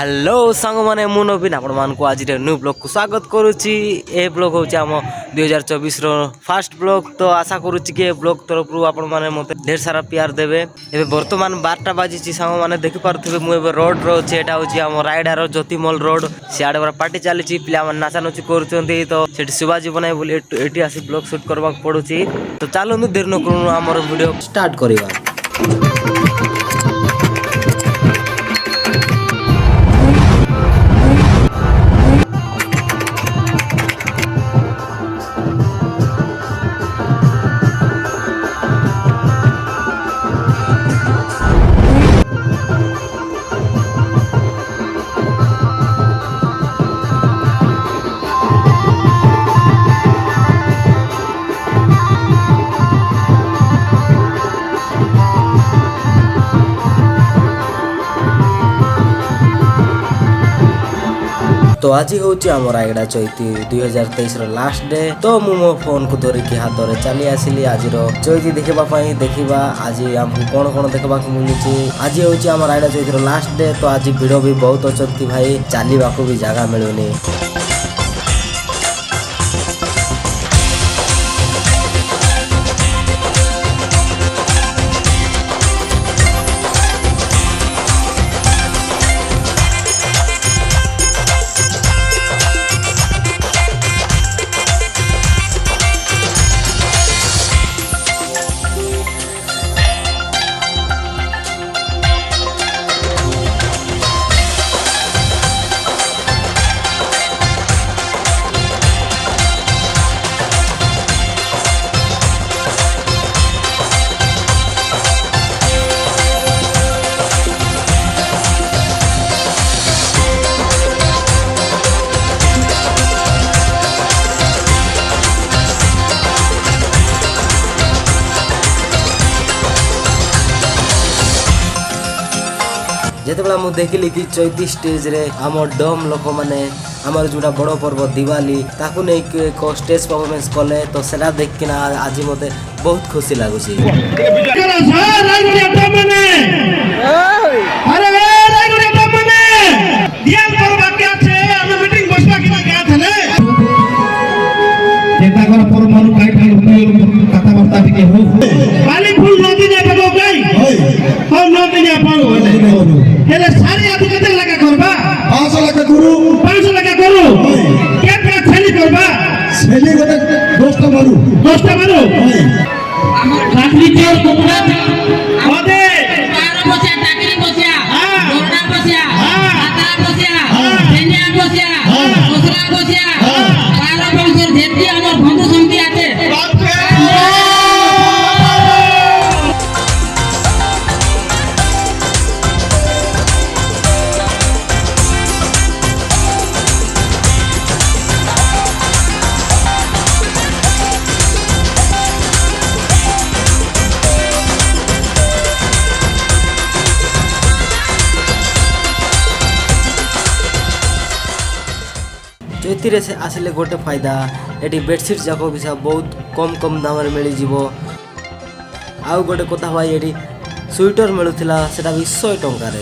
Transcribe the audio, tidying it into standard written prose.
Hello सांग मैंने मु नवीन आपण मान को आज न्यू ब्लॉग को स्वागत करुच्ची। ए ब्लॉग हूँ आम 2024 फास्ट ब्लॉग। तो आशा करुच्ची कि ब्लॉग तरफ आपण मैंने मत ढेर सारा प्यार देवे। एबे वर्तमान 12टा बाजी सांग मैंने देखि पारे मुझे रोड रोचे एटा हूँ आम रायडार ज्योतिमल रोड सियाड़े बड़ा पार्टी चली पिला नाचानुची कर तो शिवाजी बनाए बोली एटी आसी ब्लॉग शूट करने पड़ुची। तो चलो देर न करूँ आम वीडियो स्टार्ट करवा। तो आज हूँ आम रायगड़ा चैती 2023 लास्ट डे। तो मु मो फोन को धरिकी हाथ में चली आसिली आज चैती देखा आज आमको कौन कौन देखा मिली। आज हूँ आम रायगड़ा चैती लास्ट डे। तो आज भिड़ भी बहुत अच्छी भाई चलने भी जगह मिलूनी। जिते मुझे देखिली कि चैती स्टेज रे आम डम लोक मैंने आमर जोड़ा बड़ पर्व दिवाली ताकू नहीं एक स्टेज परफॉर्मेंस कले। तो सेटा देख किना आज मते बहुत खुशी लगुच। हेले सारी आदि कते लगा करबा 500 लगा गुरु 500 लगा गुरु केटा छेली करबा छेली गोटे 10 टा मारू हमर काटली चोर कुकुरा ओदे 12 बसिया टाकरी बसिया दोरडा बसिया हाता बसिया पेन्या बसिया दूसरा बसिया 12 बंसर जेती हमर बंधु समिति आते चैती से आसिले गोटे फायदा ये बेडसीट जाक भी बहुत कम दाम मिल जाव। आउ गोटे कथा भाई ये स्वेटर मिलूला से 100 टंकार।